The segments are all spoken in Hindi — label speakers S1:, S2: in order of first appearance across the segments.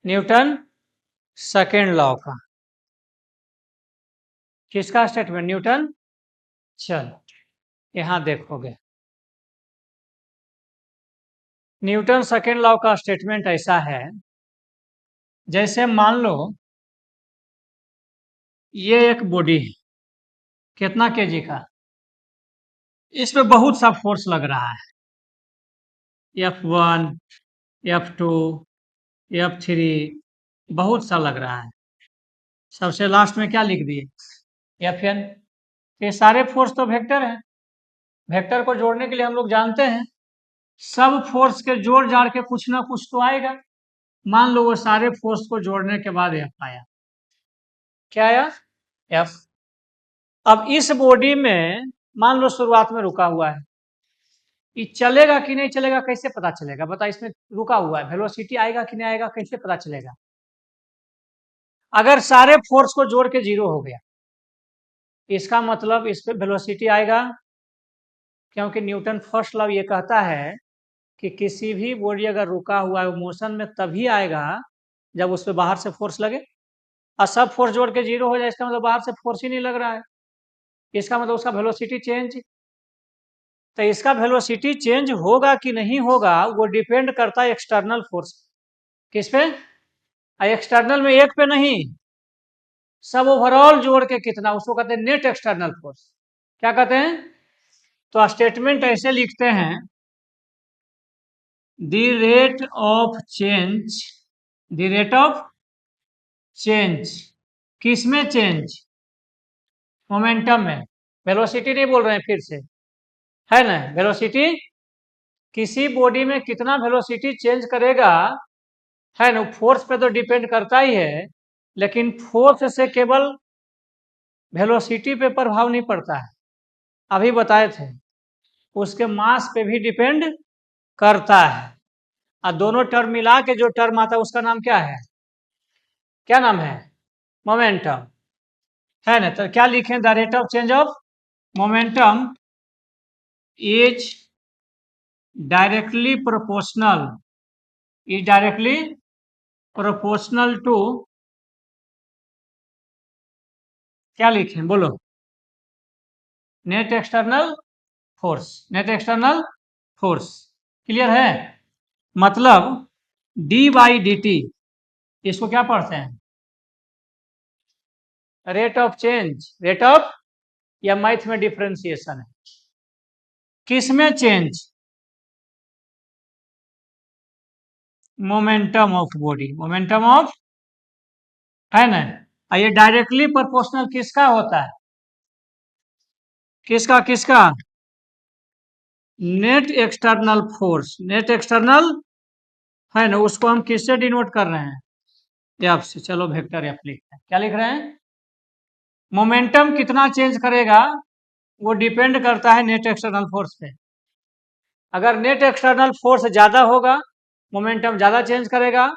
S1: न्यूटन सेकेंड लॉ का। किसका स्टेटमेंट? न्यूटन। चलो यहां देखोगे, न्यूटन सेकेंड लॉ का स्टेटमेंट ऐसा है, जैसे मान लो ये एक बॉडी है, कितना केजी का, इसमें बहुत सा फोर्स लग रहा है, F1, F2, F3, बहुत सा लग रहा है। सबसे लास्ट में क्या लिख दिए? Fn। ये सारे फोर्स तो वेक्टर हैं। वेक्टर को जोड़ने के लिए हम लोग जानते हैं, सब फोर्स के जोड़ जाड़ के कुछ ना कुछ तो आएगा। मान लो वो सारे फोर्स को जोड़ने के बाद F आया। क्या आया? F। अब इस बॉडी में मान लो शुरुआत में रुका हुआ है, ये चलेगा कि नहीं चलेगा कैसे पता चलेगा? बता, इसमें रुका हुआ है, वेलोसिटी आएगा कि नहीं आएगा, कैसे पता चलेगा? अगर सारे फोर्स को जोड़ के 0 हो गया, इसका मतलब इस पे वेलोसिटी आएगा, क्योंकि न्यूटन फर्स्ट लॉ ये कहता है कि किसी भी बॉडी अगर रुका हुआ है मोशन में तभी आएगा जब उस पर बाहर से फोर्स लगे, और सब फोर्स जोड़ के 0 हो जाए, इसका मतलब बाहर से फोर्स ही नहीं लग रहा है, इसका मतलब उसका वेलोसिटी चेंज। तो इसका वेलोसिटी चेंज होगा कि नहीं होगा वो डिपेंड करता है एक्सटर्नल फोर्स। किस पे? एक्सटर्नल में एक पे नहीं, सब ओवरऑल जोड़ के कितना, उसको कहते हैं नेट एक्सटर्नल फोर्स। क्या कहते हैं? तो स्टेटमेंट ऐसे लिखते हैं, the rate of change, the rate of change, किसमें चेंज? मोमेंटम में। वेलोसिटी नहीं बोल रहे हैं, फिर से है ना, वेलोसिटी किसी बॉडी में कितना वेलोसिटी चेंज करेगा है ना, फोर्स पे तो डिपेंड करता ही है, लेकिन फोर्स से केवल वेलोसिटी पे प्रभाव नहीं पड़ता है, अभी बताए थे, उसके मास पे भी डिपेंड करता है। और दोनों टर्म मिला के जो टर्म आता है उसका नाम क्या है? क्या नाम है? मोमेंटम, है ना। तो क्या लिखें? The rate of change of momentum is directly proportional, is directly proportional to, क्या लिखें बोलो? Net external force, net external force. Clear है? मतलब डी बाई डी टी, इसको क्या पढ़ते हैं? Rate of change, rate of, या मैथ में डिफरेंशिएशन है, किस में change? Momentum of body, momentum of, है ना। ये डायरेक्टली प्रोपोर्शनल किसका होता है? किसका किसका? Net external force, net external, है ना, उसको हम किससे डिनोट कर रहे हैं? एफ से। चलो वेक्टर एफ लिखते हैं। क्या लिख रहे हैं? मोमेंटम कितना चेंज करेगा वो डिपेंड करता है नेट एक्सटर्नल फोर्स पे। अगर नेट एक्सटर्नल फोर्स ज्यादा होगा मोमेंटम ज्यादा चेंज करेगा,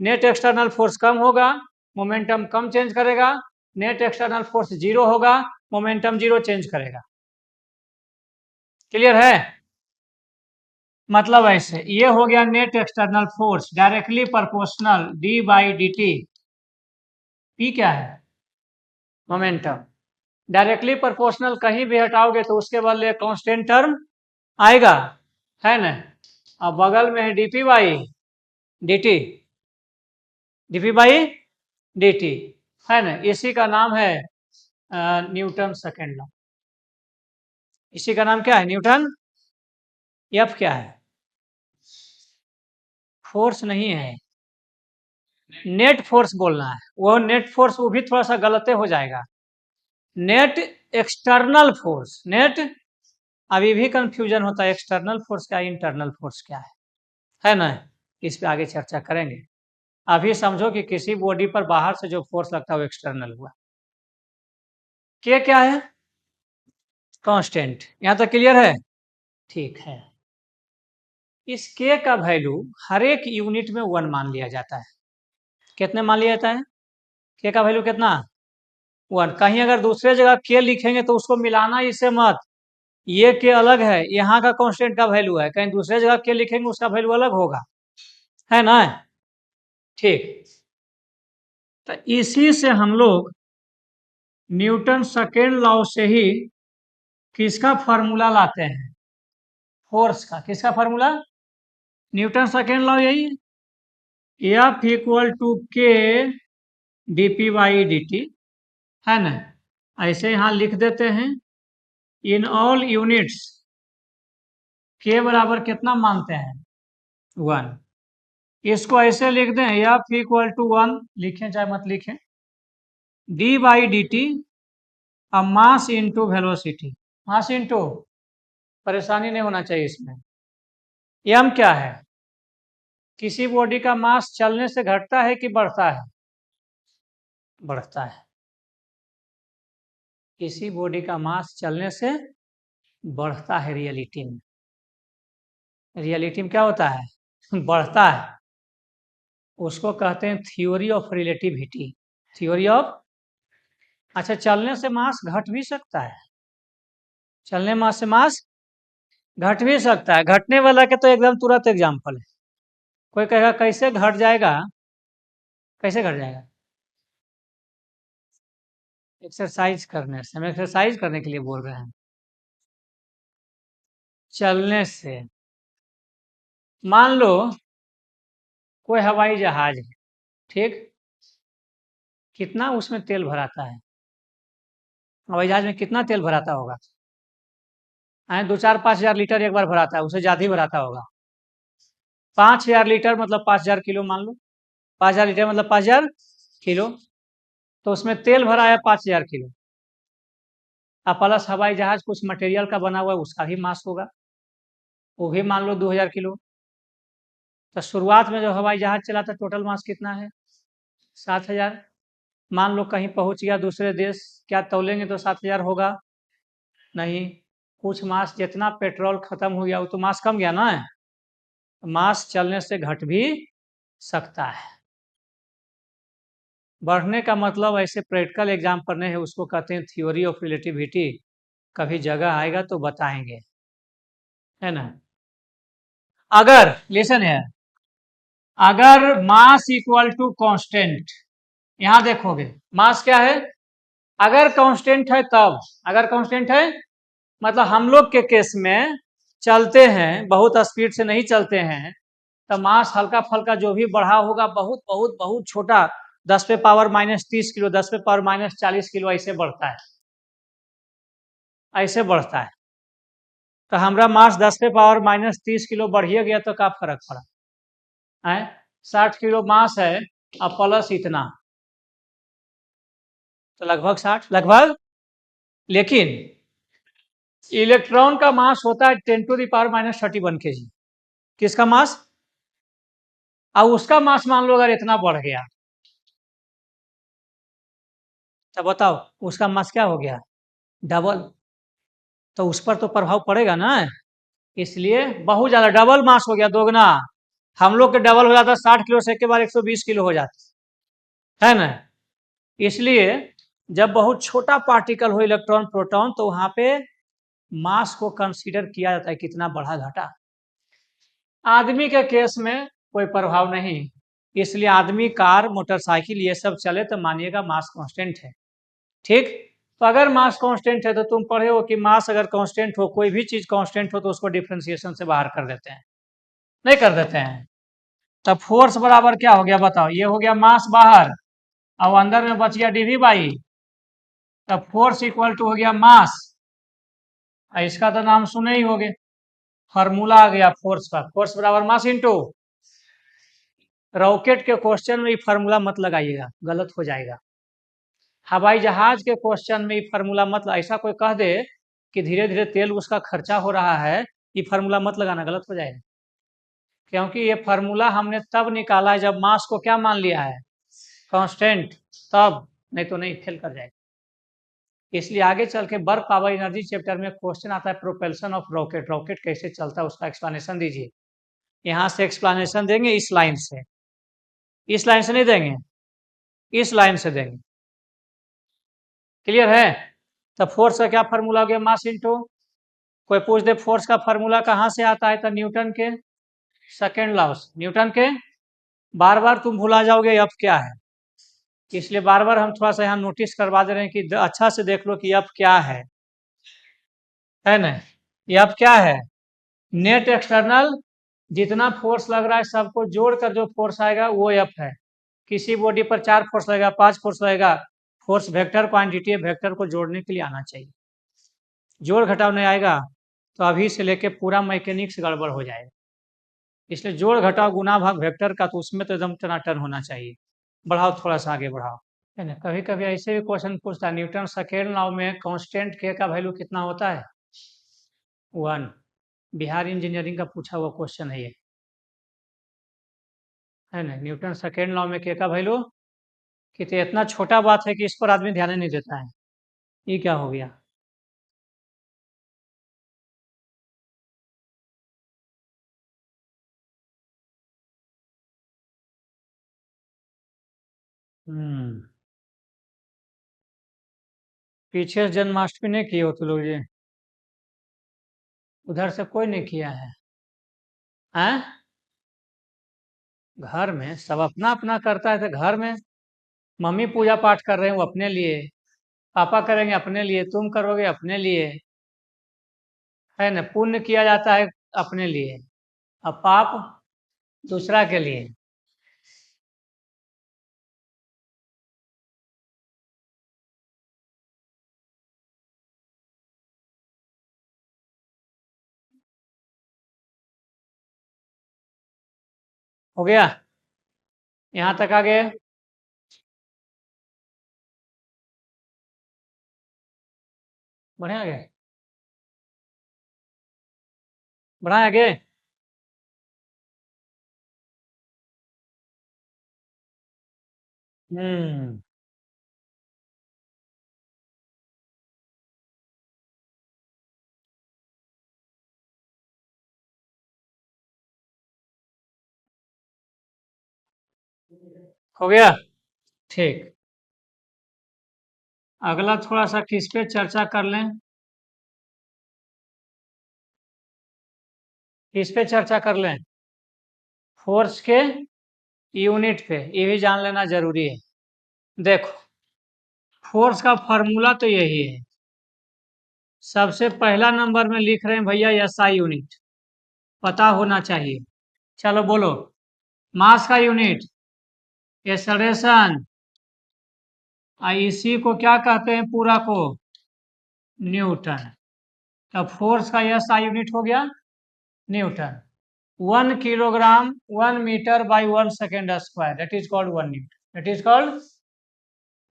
S1: नेट एक्सटर्नल फोर्स कम होगा मोमेंटम कम चेंज करेगा, नेट एक्सटर्नल फोर्स 0 होगा मोमेंटम 0 चेंज करेगा। क्लियर है? मतलब ऐसे, ये हो गया net external force directly proportional D by D T. P क्या है? मोमेंटम। डायरेक्टली प्रोपोर्शनल कहीं भी हटाओगे तो उसके बदले कांस्टेंट टर्म आएगा, है ना। अब बगल में है DP by dt, DP by dt, है ना। इसी का नाम है न्यूटन सेकेंड लॉ। इसी का नाम क्या है? न्यूटन। एफ क्या है? फोर्स नहीं है, नेट फोर्स बोलना है। वो नेट फोर्स वो भी थोड़ा सा गलत हो जाएगा। नेट एक्सटर्नल फोर्स, नेट, अभी भी कंफ्यूजन होता है एक्सटर्नल फोर्स क्या इंटरनल फोर्स क्या है ना। इस पे आगे चर्चा करेंगे। अभी समझो कि किसी बॉडी पर बाहर से जो फोर्स लगता है वो एक्सटर्नल हुआ। के क्या है? कांस्टेंट। यहां तक क्लियर है? ठीक है। इस के का वैल्यू हर एक यूनिट में 1 मान लिया जाता है। कितने मान लिया जाता है? के का वैल्यू कितना? 1। कहीं अगर दूसरे जगह के लिखेंगे तो उसको मिलाना इसे मत, ये के अलग है, यहाँ का कांस्टेंट का वैल्यू है, कहीं दूसरे जगह के लिखेंगे उसका वैल्यू अलग होगा, है ना। ठीक, तो इसी से हम लोग न्यूटन सेकेंड लॉ से ही किसका फॉर्मूला लाते हैं? फोर्स का। किसका फॉर्मूला? न्यूटन सेकेंड लॉ यही है, F इक्वल टू के dp बाई dt, है ना? ऐसे यहाँ लिख देते हैं, इन ऑल यूनिट्स के बराबर कितना मानते हैं? 1। इसको ऐसे लिख दें, F इक्वल टू 1 लिखें चाहे मत लिखें, d बाई डी टी, अब mass into velocity. Mass into, परेशानी नहीं होना चाहिए इसमें। m क्या है? किसी बॉडी का मास चलने से घटता है कि बढ़ता है? बढ़ता है। किसी बॉडी का मास चलने से बढ़ता है रियलिटी में। रियलिटी में क्या होता है? बढ़ता है। उसको कहते हैं theory of relativity. Theory of, अच्छा, चलने से मास घट भी सकता है। चलने मास से मास घट भी सकता है। घटने वाला के तो एकदम तुरंत एग्जाम्पल है। कोई कहेगा कैसे घट जाएगा? कैसे घट जाएगा? एक्सरसाइज करने से। हम एक्सरसाइज करने के लिए बोल रहे हैं। चलने से, मान लो कोई हवाई जहाज है, ठीक, कितना उसमें तेल भराता है? हवाई जहाज में कितना तेल भराता होगा? 2-4-5 हजार लीटर एक बार भराता है, उससे ज्यादा ही भराता होगा। 5,000 लीटर मतलब 5,000 किलो मान लो। 5,000 लीटर मतलब 5,000 किलो। तो उसमें तेल भरा है 5,000 किलो। अब प्लस हवाई जहाज कुछ मटेरियल का बना हुआ है, उसका भी मास होगा, वो भी मान लो 2,000 किलो। तो शुरुआत में जो हवाई जहाज चला था टोटल मास कितना है? 7,000। मान लो कहीं पहुंच गया दूसरे देश, क्या तौलेंगे तो 7,000 होगा? नहीं। कुछ मास, जितना पेट्रोल खत्म हो गया वो तो मास कम गया ना। मास चलने से घट भी सकता है। बढ़ने का मतलब ऐसे प्रैक्टिकल एग्जाम पढ़ने हैं, उसको कहते हैं थ्योरी ऑफ रिलेटिविटी। कभी जगह आएगा तो बताएंगे, है ना? अगर, लिसन है, अगर मास इक्वल टू कांस्टेंट, यहां देखोगे मास क्या है? अगर कांस्टेंट है तब, अगर कांस्टेंट है मतलब हम लोग के केस में चलते हैं, बहुत स्पीड से नहीं चलते हैं, तो मास हल्का फल्का जो भी बढ़ा होगा, बहुत बहुत बहुत छोटा, 10 पे पावर -30 किलो, 10 पे पावर -40 किलो, ऐसे बढ़ता है, ऐसे बढ़ता है। तो हमारा मास 10 पे पावर -30 किलो बढ़िए गया तो क्या फर्क पड़ा है? 60 किलो मास है, अब प्लस इतना, तो लगभग 60, लगभग। लेकिन इलेक्ट्रॉन का मास होता है 10⁻⁻31 kg। किसका मास? अब उसका मास मान लो अगर इतना बढ़ गया, तो बताओ उसका मास क्या हो गया? डबल। तो उस पर तो प्रभाव पड़ेगा ना। इसलिए बहुत ज्यादा, डबल मास हो गया, दोगुना। हम लोग के डबल हो जाता 60 किलो से, एक के बाद 120 किलो हो जाता, है ना? इसलिए जब बहुत छोटा पार्टिकल हो, इलेक्ट्रॉन प्रोटॉन, तो वहां पे मास को कंसीडर किया जाता है कितना बढ़ा घटा। आदमी के केस में कोई प्रभाव नहीं, इसलिए आदमी, कार, मोटरसाइकिल ये सब चले तो मानिएगा मास कांस्टेंट है, ठीक। तो अगर मास कांस्टेंट है तो तुम पढ़े हो कि मास अगर कांस्टेंट हो, कोई भी चीज कांस्टेंट हो, तो उसको डिफरेंशिएशन से बाहर कर देते हैं, नहीं कर देते हैं। तब फोर्स बराबर क्या हो गया बताओ? ये हो गया मास बाहर, अब अंदर में बच गया dv बाई, तब फोर्स इक्वल टू हो गया मास। इसका तो नाम सुने ही होगे, फार्मूला आ गया फोर्स का, फोर्स बराबर मास इंटू। रॉकेट के क्वेश्चन में ये फार्मूला मत लगाइएगा, गलत हो जाएगा। हवाई जहाज के क्वेश्चन में ये फार्मूला मत, ऐसा कोई कह दे कि धीरे धीरे तेल उसका खर्चा हो रहा है, ये फार्मूला मत लगाना, गलत हो जाएगा। क्योंकि ये फार्मूला हमने तब निकाला है जब मास को क्या मान लिया है? कांस्टेंट, तब, नहीं तो नहीं, फेल कर जाएगा। इसलिए आगे चल के वर्क पावर एनर्जी चैप्टर में क्वेश्चन आता है प्रोपेल्शन ऑफ रॉकेट, रॉकेट कैसे चलता है उसका एक्सप्लेनेशन दीजिए। यहाँ से एक्सप्लेनेशन देंगे इस लाइन से, इस लाइन से नहीं देंगे, इस लाइन से देंगे। क्लियर है? तो फोर्स का क्या फार्मूला हो गया? मास इंटू, कोई पूछ दे फोर्स का फार्मूला कहाँ से आता है, तो न्यूटन के सेकेंड लॉ, न्यूटन के बार बार तुम भुला जाओगे अब क्या है, इसलिए बार बार हम थोड़ा सा यहाँ नोटिस करवा दे रहे हैं कि अच्छा से देख लो कि अब क्या है ना। ये अब क्या है, नेट एक्सटर्नल, जितना फोर्स लग रहा है सबको जोड़कर जो फोर्स आएगा वो एफ है। किसी बॉडी पर 4 फोर्स लगेगा, 5 फोर्स लगेगा, फोर्स वेक्टर क्वांटिटी है, वेक्टर को जोड़ने के लिए आना चाहिए। जोड़ घटाव नहीं आएगा तो अभी से लेके पूरा मैकेनिक्स गड़बड़ हो जाएगा। इसलिए जोड़ घटाव गुना भाग वेक्टर का, तो उसमें तो एकदम टनाटन होना चाहिए। बढ़ाओ, थोड़ा सा आगे बढ़ाओ, है ना। कभी कभी ऐसे भी क्वेश्चन पूछता है, न्यूटन सेकेंड लॉ में कांस्टेंट के का वैल्यू कितना होता है, 1। बिहार इंजीनियरिंग का पूछा हुआ क्वेश्चन है ये, है ना। न्यूटन सेकेंड लॉ में के का वैल्यू कितने, इतना छोटा बात है कि इस पर आदमी ध्यान ही नहीं देता है। ये क्या हो गया, हम्म। पीछे जन्माष्टमी नहीं किए हो तो लोग ये, उधर से कोई नहीं किया है, हैं? घर में सब अपना अपना करता है, तो घर में मम्मी पूजा पाठ कर रहे हैं वो अपने लिए, पापा करेंगे अपने लिए, तुम करोगे अपने लिए, है ना। पुण्य किया जाता है अपने लिए, अब पाप दूसरा के लिए। हो गया, यहाँ तक आ गए। बढ़िया आ गए, बढ़ाए आगे। हम्म। हो गया, ठीक। अगला थोड़ा सा किस पे चर्चा कर लें, किस पे चर्चा कर लें, फोर्स के यूनिट पे, ये भी जान लेना जरूरी है। देखो, फोर्स का फॉर्मूला तो यही है, सबसे पहला नंबर में लिख रहे हैं भैया एसआई यूनिट, पता होना चाहिए। चलो बोलो, मास का यूनिट एक्सेलरेशन, इसी को क्या कहते हैं पूरा को, न्यूटन। तब फोर्स का एसआई यूनिट हो गया newton. 1 kilogram 1 metre by 1 second square, that is called 1 newton, that is called.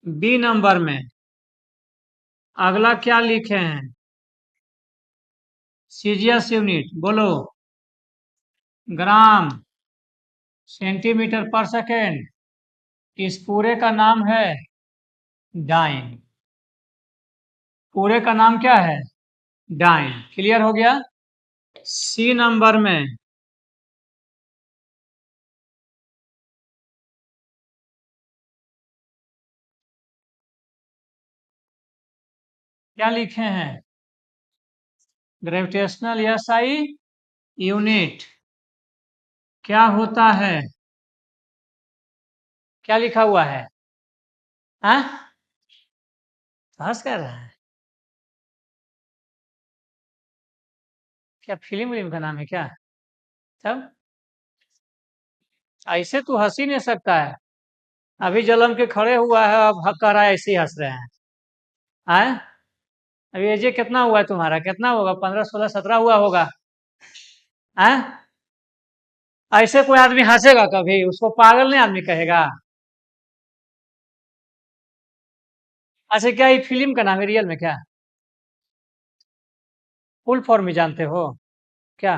S1: B number में अगला क्या लिखे हैं, सीजीएस यूनिट बोलो, ग्राम सेंटीमीटर पर सेकेंड, इस पूरे का नाम है डाइन, पूरे का नाम क्या है, डाइन। क्लियर हो गया। सी नंबर में क्या लिखे हैं, ग्रेविटेशनल एसआई यूनिट क्या होता है, क्या लिखा हुआ है, हाँ? हंस कर रहा है, क्या फिल्म विल्म का नाम है क्या, तब ऐसे तो हंस ही नहीं सकता है। अभी जलम के खड़े हुआ है, अब हक कर रहा है, ऐसे ही हंस रहे हैं, हैं? अभी एजे कितना हुआ है तुम्हारा, कितना होगा, 15 16 17 हुआ होगा, हैं? ऐसे कोई आदमी हंसेगा कभी, उसको पागल नहीं आदमी कहेगा। अच्छा, क्या ये फिल्म का नाम है रियल में क्या, फुल फॉर्म में जानते हो क्या,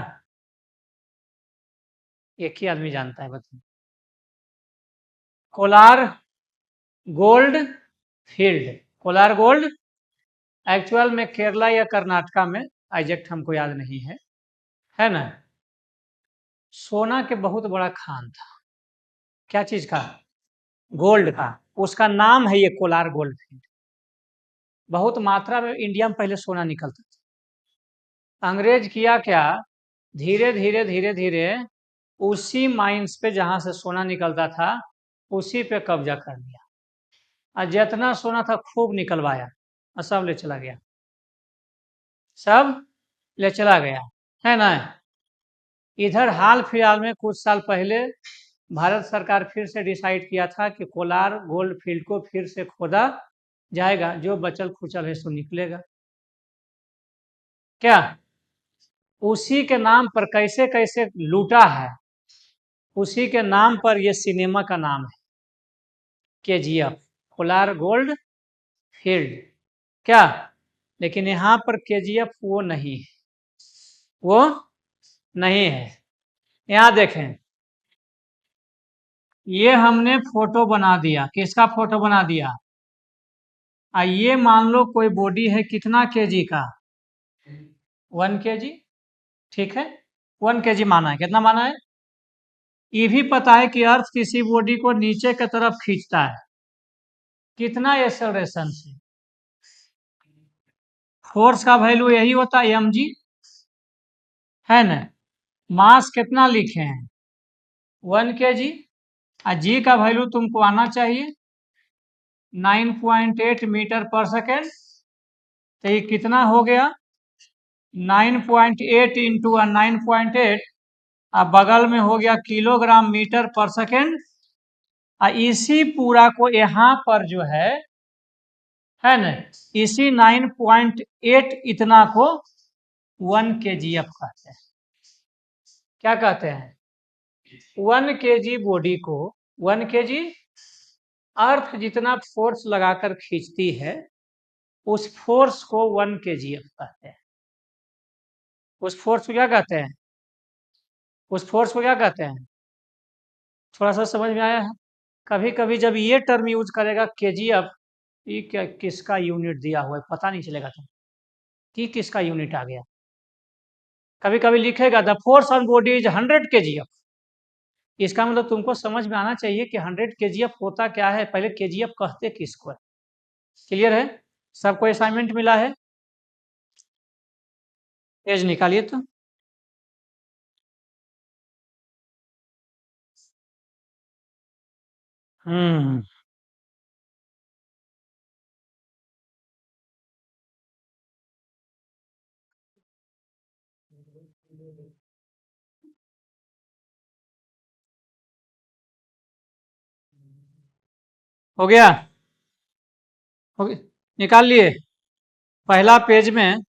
S1: एक ही आदमी जानता है, बताओ। Kolar gold field, Kolar gold, actual में केरला या कर्नाटका में, एग्जैक्ट हमको याद नहीं है ना। सोना के बहुत बड़ा खान था, क्या चीज का, गोल्ड का, उसका नाम है ये कोलार गोल्ड फील्ड। बहुत मात्रा में इंडिया में पहले सोना निकलता था। अंग्रेज किया क्या, धीरे धीरे धीरे धीरे उसी माइंस पे जहां से सोना निकलता था उसी पे कब्जा कर लिया और जितना सोना था खूब निकलवाया और सब ले चला गया, सब ले चला गया, है ना। इधर हाल फिलहाल में कुछ साल पहले भारत सरकार फिर से डिसाइड किया था कि कोलार गोल्ड फील्ड को फिर से खोदा जाएगा, जो बचल खुचल है सो निकलेगा। क्या उसी के नाम पर कैसे कैसे लूटा है, उसी के नाम पर ये सिनेमा का नाम है केजीएफ, कोलार गोल्ड फील्ड। क्या लेकिन यहाँ पर केजीएफ वो नहीं है, वो नहीं है। यहाँ देखें, ये हमने फोटो बना दिया, किसका फोटो बना दिया। ये मान लो कोई बॉडी है कितना केजी का, 1 kg, ठीक है, 1 kg माना है, कितना माना है। ये भी पता है कि अर्थ किसी बॉडी को नीचे की तरफ खींचता है, कितना एक्सेलरेशन से। फोर्स का वैल्यू यही होता है mg, है ना। मास कितना लिखे हैं 1 kg, और जी का वैल्यू तुमको आना चाहिए 9.8 मीटर पर सेकेंड। तो ये कितना हो गया 9.8 इंटू 9.8, अब बगल में हो गया किलोग्राम मीटर पर सेकेंड। इसी पूरा को यहाँ पर जो है ना, इसी 9.8 इतना को 1 kgf कहते हैं। क्या कहते हैं 1 kg बॉडी को 1 kg अर्थ जितना फोर्स लगाकर खींचती है उस फोर्स को 1 kgf कहते हैं। उस फोर्स को क्या कहते हैं, उस फोर्स को क्या कहते हैं, थोड़ा सा समझ में आया है। कभी कभी जब ये टर्म यूज करेगा केजीएफ, ये क्या किसका यूनिट दिया हुआ है पता नहीं चलेगा तुम कि किसका यूनिट आ गया। कभी कभी लिखेगा the force on body is 100 kgf, इसका मतलब तुमको समझ में आना चाहिए कि 100 kgf होता क्या है, पहले केजीएफ कहते किसको है। क्लियर है, सबको असाइनमेंट मिला है, पेज निकालिए तो। हम्म, हो गया, हो गया, निकाल लिए। पहला पेज में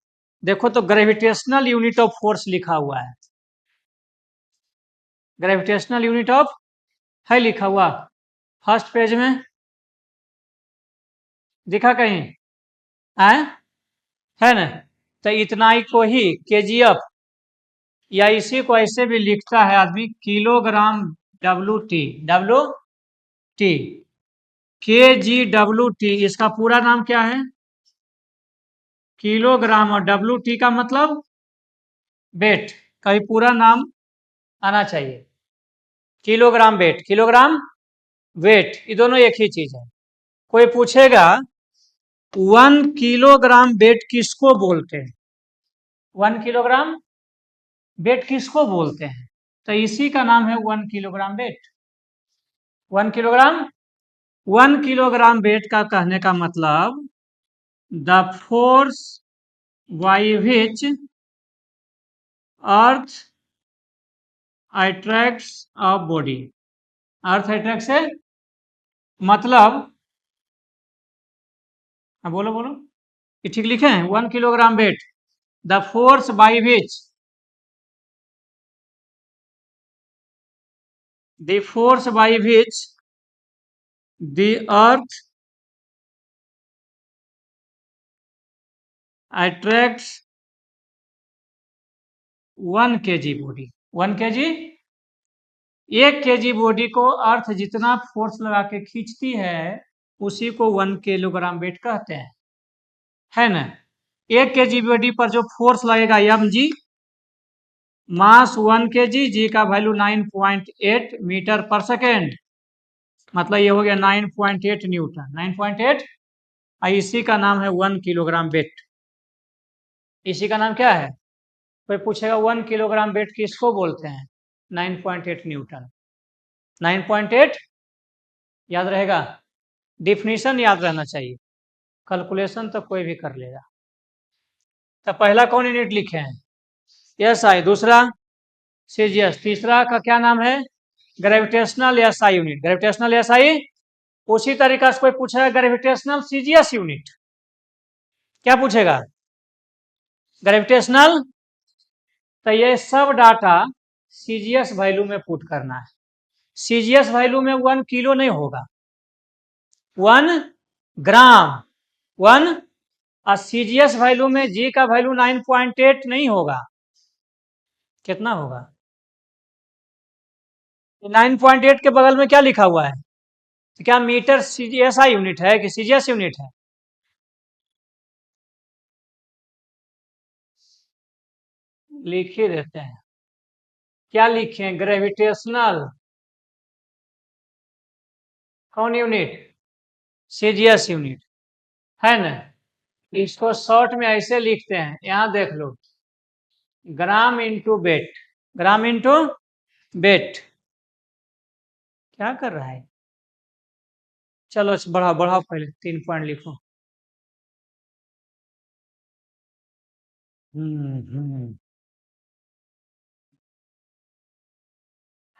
S1: देखो तो ग्रेविटेशनल यूनिट ऑफ फोर्स लिखा हुआ है, ग्रेविटेशनल यूनिट ऑफ है लिखा हुआ फर्स्ट पेज में, दिखा कहीं है ना। तो इतना ही को ही केजीएफ, या इसी को ऐसे भी लिखता है आदमी किलोग्राम डब्ल्यू टी KGWT, इसका पूरा नाम क्या है किलोग्राम, और WT का मतलब वेट, कहीं पूरा नाम आना चाहिए। किलोग्राम वेट, किलोग्राम वेट, ये दोनों एक ही चीज है। कोई पूछेगा 1 किलोग्राम वेट किसको बोलते हैं, 1 किलोग्राम वेट किसको बोलते हैं, तो इसी का नाम है 1 kilogram weight. 1 kilogram, 1 kilogram weight का कहने का मतलब the force by which earth attracts a body, earth attract से मतलब, हाँ बोलो बोलो, ये ठीक लिखे हैं 1 kilogram weight, the force by which, the force by which the earth attracts 1 kg body, 1 kg, 1 kg body को अर्थ जितना फोर्स लगा के खींचती है उसी को 1 किलोग्राम वेट कहते हैं, है ना। 1 kg बॉडी पर जो फोर्स लगेगा mg, मास 1 kg, जी का वैल्यू 9.8 मीटर पर सेकेंड, मतलब ये हो गया 9.8 न्यूटन, 9.8, इसी का नाम है 1 किलोग्राम वेट। इसी का नाम क्या है, कोई पूछेगा 1 किलोग्राम वेट किसको बोलते हैं, 9.8 न्यूटन। 9.8 याद रहेगा, डिफिनीशन याद रहना चाहिए, कैलकुलेशन तो कोई भी कर लेगा। तो पहला कौन यूनिट लिखे हैं? एसआई। दूसरा सीजीएस। तीसरा का क्या नाम है? Gravitational SI unit. Gravitational SI. उसी तरीका से कोई पूछेगा ग्रेविटेशनल सीजीएस यूनिट, क्या पूछेगा? ग्रेविटेशनल। तो ये सब डाटा सीजीएस वैल्यू में पुट करना है। सीजीएस वैल्यू में 1 किलो नहीं होगा, 1 ग्राम, 1। और सीजीएस वैल्यू में जी का वैल्यू 9.8 नहीं होगा, कितना होगा? 9.8 के बगल में क्या लिखा हुआ है? तो क्या मीटर सीजीएसआई यूनिट है कि सीजीएस यूनिट है? लिख ही देते हैं। क्या लिखें? ग्रेविटेशनल कौन यूनिट? सीजीएस यूनिट, है ना? इसको शॉर्ट में ऐसे लिखते हैं, यहां देख लो, ग्राम इंटू बेट। ग्राम इंटू बेट। क्या कर रहा है? चलो बढ़ाओ बढ़ाओ, पहले 3 पॉइंट लिखो।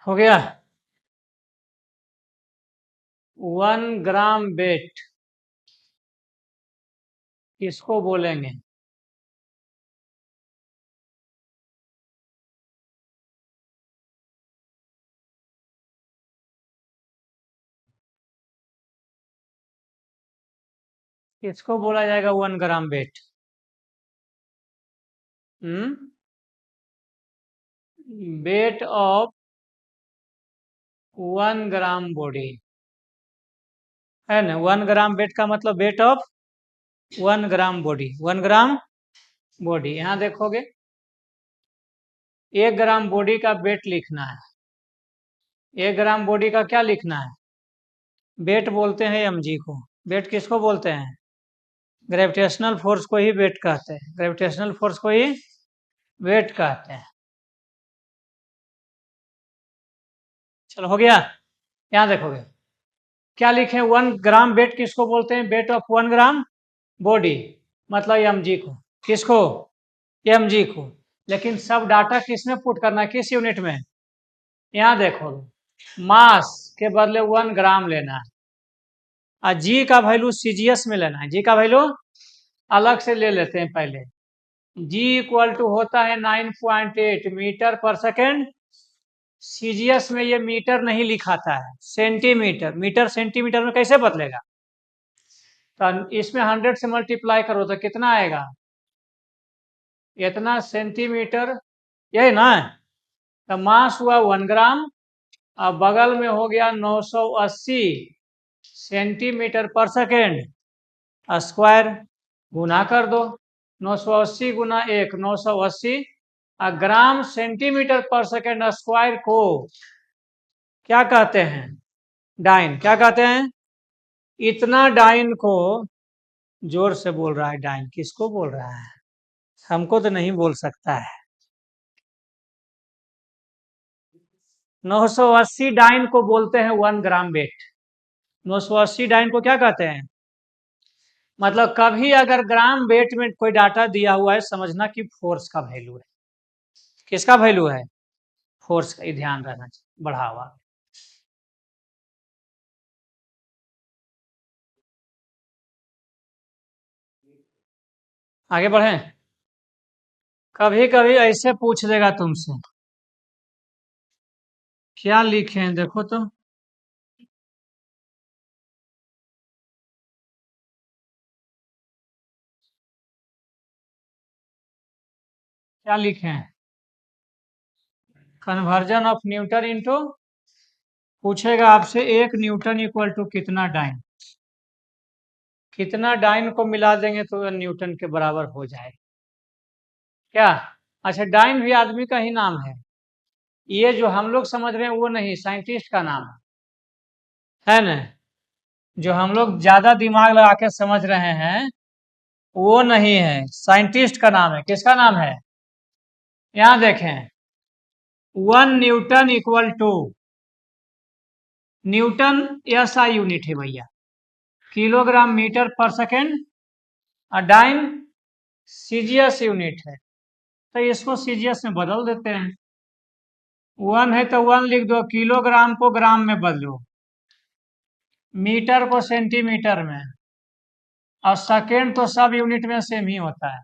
S1: हो गया। 1 ग्राम बेट किसको बोलेंगे? किसको बोला जाएगा 1 gram weight? Weight of 1 gram body, है ना? 1 ग्राम वेट का मतलब weight of 1 gram body, 1 gram body. यहां देखोगे 1 ग्राम बॉडी का वेट लिखना है। 1 ग्राम बॉडी का क्या लिखना है? वेट बोलते हैं mg को। वेट किसको बोलते हैं? ग्रेविटेशनल फोर्स को ही वेट कहते हैं। ग्रेविटेशनल फोर्स को ही वेट कहते हैं। चलो हो गया। यहाँ देखोगे क्या लिखे? 1 ग्राम वेट किसको बोलते हैं? वेट ऑफ 1 ग्राम बॉडी, मतलब mg को। किसको? mg को। लेकिन सब डाटा किस में पुट करना है, किस यूनिट में? यहाँ देखो, मास के बदले 1 ग्राम लेना है, और जी का वैल्यू सीजीएस में लेना है। जी का वैल्यू अलग से ले लेते हैं पहले। जी इक्वल टू होता है 9.8 मीटर पर सेकेंड। सीजीएस में ये मीटर नहीं लिखाता है, सेंटीमीटर। मीटर सेंटीमीटर में कैसे बदलेगा? तो इसमें 100 से मल्टीप्लाई करो तो कितना आएगा? इतना सेंटीमीटर, यही ना? तो मास हुआ 1 ग्राम, अब बगल में हो गया 980 सेंटीमीटर पर सेकेंड स्क्वायर। गुना कर दो, 980 गुना 1, 980। ग्राम सेंटीमीटर पर सेकेंड स्क्वायर को क्या कहते हैं? डाइन। क्या कहते हैं? इतना डाइन को, जोर से बोल रहा है, डाइन किसको बोल रहा है? हमको तो नहीं बोल सकता है। 980 डाइन को बोलते हैं 1 ग्राम वेट। 980 डाइन को क्या कहते हैं? मतलब कभी अगर ग्राम वेट में कोई डाटा दिया हुआ है, समझना कि फोर्स का वैल्यू है। किसका वैल्यू है? फोर्स का। ध्यान रहना चाहिए, बढ़ावा। आगे बढ़े। कभी कभी ऐसे पूछ देगा तुमसे, क्या लिखे हैं देखो तो। क्या लिखे हैं? कन्वर्जन ऑफ न्यूटन इंटू, पूछेगा आपसे 1 न्यूटन इक्वल टू कितना डाइन। कितना डाइन को मिला देंगे तो न्यूटन के बराबर हो जाए क्या? अच्छा, डाइन भी आदमी का ही नाम है। ये जो हम लोग समझ रहे हैं वो नहीं, साइंटिस्ट का नाम है ना? जो हम लोग ज्यादा दिमाग लगा के समझ रहे हैं वो नहीं है, साइंटिस्ट का नाम है। किसका नाम है? यहाँ देखें, 1 newton equal to, newton SI unit है भैया, किलोग्राम मीटर पर सेकेंड, और डाइन सीजीएस यूनिट है, तो इसको सीजीएस में बदल देते हैं। 1 है तो 1 लिख दो, किलोग्राम को ग्राम में बदलो, मीटर को सेंटीमीटर में, और सेकेंड तो सब यूनिट में सेम ही होता है।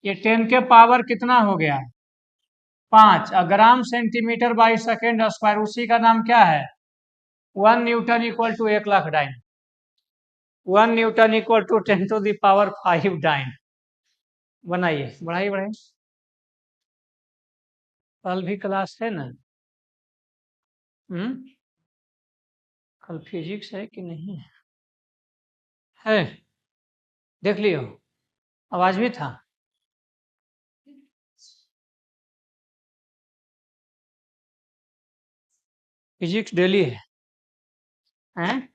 S1: ये 10 के पावर कितना हो गया है, 5, और gram centimetre by second square, उसी का नाम क्या है, 1 newton equal to 1,00,000 dyne, 1 newton equal to 10 to the power 5 dyne. बनाइए, बढ़ाइए बढ़ाइए। कल भी क्लास है ना? कल फिजिक्स है कि नहीं है? देख लियो, आवाज भी था। फिजिक्स डेली है, हैं?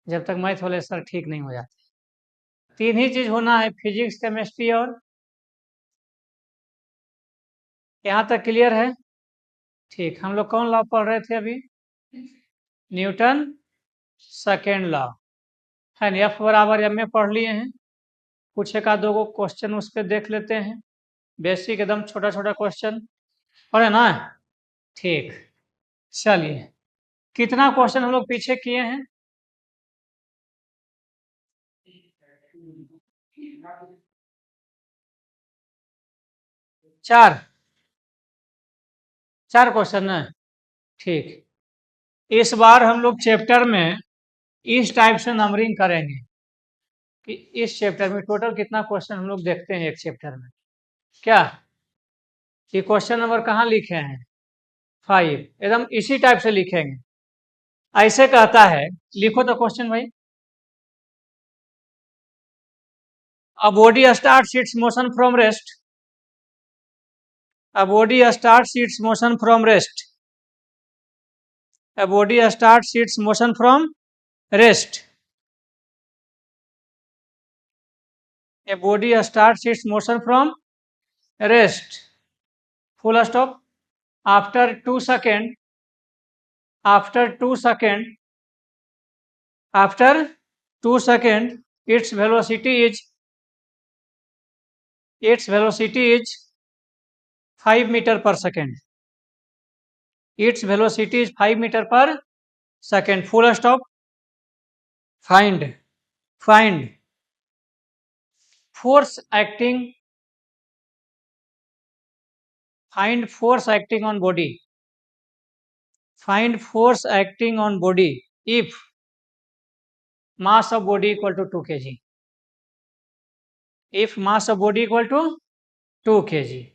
S1: जब तक मैथ वाले सर ठीक नहीं हो जाते। 3 ही चीज होना है, फिजिक्स, केमिस्ट्री और, यहाँ तक क्लियर है? ठीक, हम लोग कौन लॉ पढ़ रहे थे अभी? न्यूटन सेकेंड लॉ है ना। एफ बराबर एम में पढ़ लिए हैं, कुछ एक आध दो क्वेश्चन उस पर देख लेते हैं, बेसिक एकदम छोटा छोटा क्वेश्चन पढ़े ना। ठीक, चलिए, कितना क्वेश्चन हम लोग पीछे किए हैं? 4 क्वेश्चन है। ठीक, इस बार हम लोग चैप्टर में इस टाइप से नंबरिंग करेंगे कि इस चैप्टर में टोटल कितना क्वेश्चन हम लोग देखते हैं एक चैप्टर में। क्या ये क्वेश्चन नंबर कहाँ लिखे हैं? 5, एकदम इसी टाइप से लिखेंगे। ऐसे कहता है, लिखो तो क्वेश्चन भाई। A body starts its motion from rest. A body starts its motion from rest. A body starts its motion from rest. A body starts its motion from rest. Full stop. After 2 seconds, after 2 seconds, after 2 seconds, its velocity is 5 meter per second. Its velocity is 5 meter per second. Full stop. Find force acting on body. Find force acting on body if mass of body equal to 2 kg. If mass of body equal to 2 kg,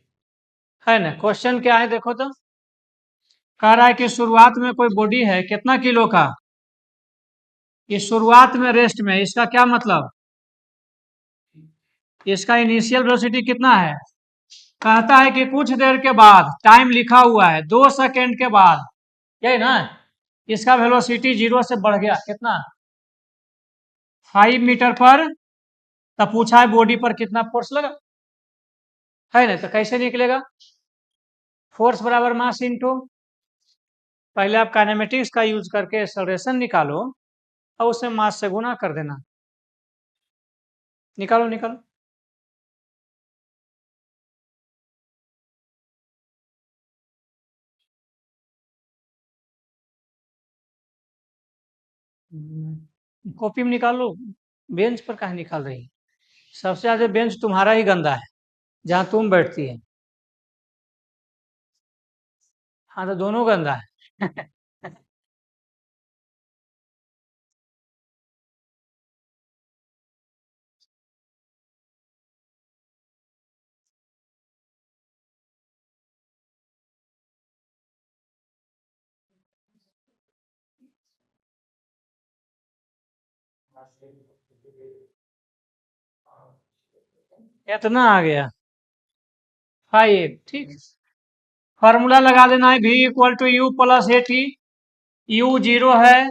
S1: है ना। क्वेश्चन क्या है देखो तो, कह रहा है कि शुरुआत में कोई बॉडी है कितना किलो का, ये शुरुआत में रेस्ट में, इसका क्या मतलब, इसका इनिशियल वेलोसिटी कितना है, कहता है कि कुछ देर के बाद, टाइम लिखा हुआ है 2 सेकेंड के बाद, यही ना, इसका वेलोसिटी 0 से बढ़ गया कितना, 5 मीटर पर, तब पूछा है बॉडी पर कितना फोर्स लगा, है ना। तो कैसे निकलेगा, फोर्स बराबर मास इनटू, पहले आप काइनेमेटिक्स का यूज करके एक्सेलरेशन निकालो और उसे मास से गुना कर देना। निकालो निकालो। कॉपी में निकाल लो, बेंच पर कहाँ निकाल रही, सबसे ज्यादा बेंच तुम्हारा ही गंदा है, जहाँ तुम बैठती है। हाँ तो दोनों गंदा है। इतना आ गया 5, ठीक। फॉर्मूला लगा देना है, v equal to u plus a t. U 0 है,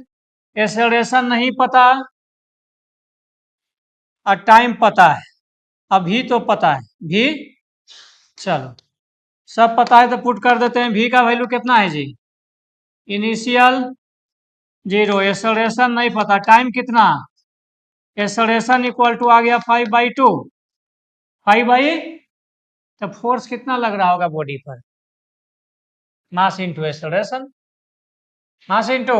S1: एक्सेलरेशन नहीं पता, और टाइम पता है, अब भी तो पता है भी। चलो सब पता है तो पुट कर देते हैं। v का वैल्यू कितना है जी? इनिशियल 0, एक्सेलरेशन नहीं पता, टाइम कितना? एक्सेलरेशन इक्वल टू आ गया 5/2, 5 बाई, तो फोर्स कितना लग रहा होगा बॉडी पर? Mass into acceleration, mass into,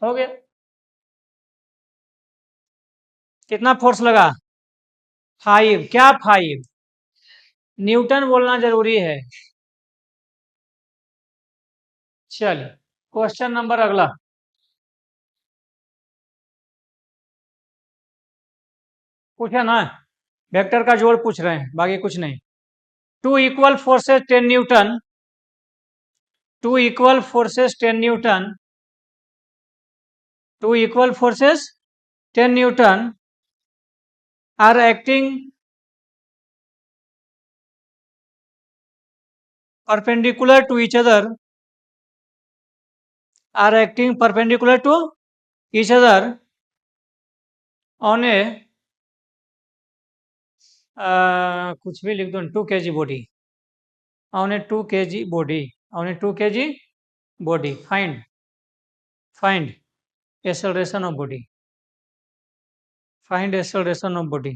S1: हो गया। कितना फोर्स लगा? 5, क्या 5? न्यूटन बोलना जरूरी है। चलिए क्वेश्चन नंबर अगला। पूछे ना, वेक्टर का जोड़ पूछ रहे हैं, बाकी कुछ नहीं। Two equal forces 10 newton, two equal forces 10 newton, two equal forces 10 newton are acting perpendicular to each other, are acting perpendicular to each other on a कुछ भी लिख दो, 2 kg body, on a 2 kg body, on a 2 kg body, find acceleration of body, find acceleration of body,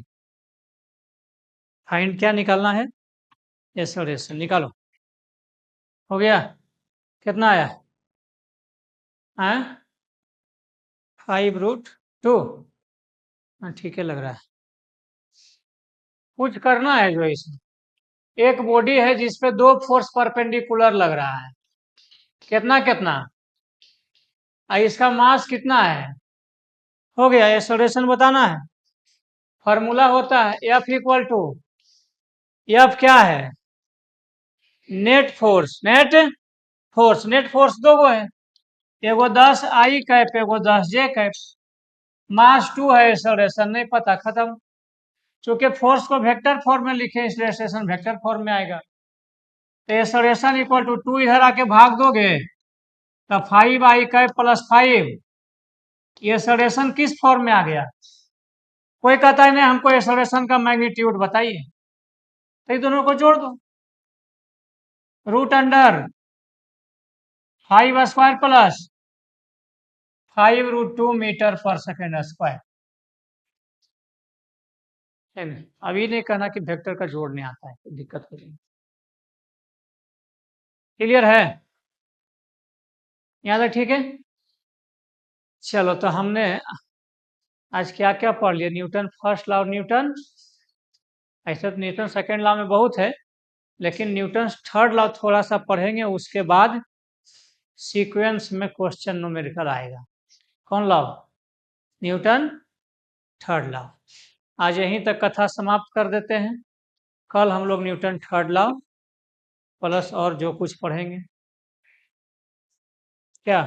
S1: find क्या निकालना है? acceleration निकालो। हो गया? कितना आया? 5√2। हाँ ठीक है, लग रहा है। कुछ करना है जो इसमें, एक बॉडी है जिसपे दो फोर्स परपेंडिकुलर लग रहा है, कितना कितना, इसका मास कितना है? हो गया, एक्सेलरेशन बताना है। फॉर्मूला होता है F इक्वल टू, F क्या है? Net force, net force, net force दो गो है, एगो 10 I कैप, एगो 10 J कैप। मास 2 है, एक्सेलरेशन नहीं पता, खत्म। चूंकि फोर्स को वेक्टर फॉर्म में लिखे इसलिए एक्सेलरेशन वेक्टर फॉर्म में आएगा। तो एक्सेलरेशन इक्वल टू 2 इधर आके भाग दोगे तो 5I कैप प्लस 5, ये एक्सेलरेशन किस फॉर्म में आ गया? कोई कहता है नहीं हमको एक्सेलरेशन का मैग्नीट्यूड बताइए, तो ये दोनों को जोड़ दो, रूट अंडर 5² प्लस 5√2 मीटर पर सेकेंड स्क्वायर। अभी नहीं कहना कि वेक्टर का जोड़ नहीं आता है, दिक्कत हो जाएगी। क्लियर है? यहाँ तक ठीक है? चलो तो हमने आज क्या क्या पढ़ लिया? न्यूटन फर्स्ट लॉ, न्यूटन, ऐसे तो न्यूटन सेकेंड लॉ में बहुत है, लेकिन न्यूटन थर्ड लॉ थोड़ा सा पढ़ेंगे, उसके बाद सीक्वेंस में क्वेश्चन न्यूमेरिकल आएगा। कौन लॉ? Newton third law. आज यहीं तक कथा समाप्त कर देते हैं। कल हम लोग न्यूटन थर्ड लॉ प्लस और जो कुछ पढ़ेंगे। क्या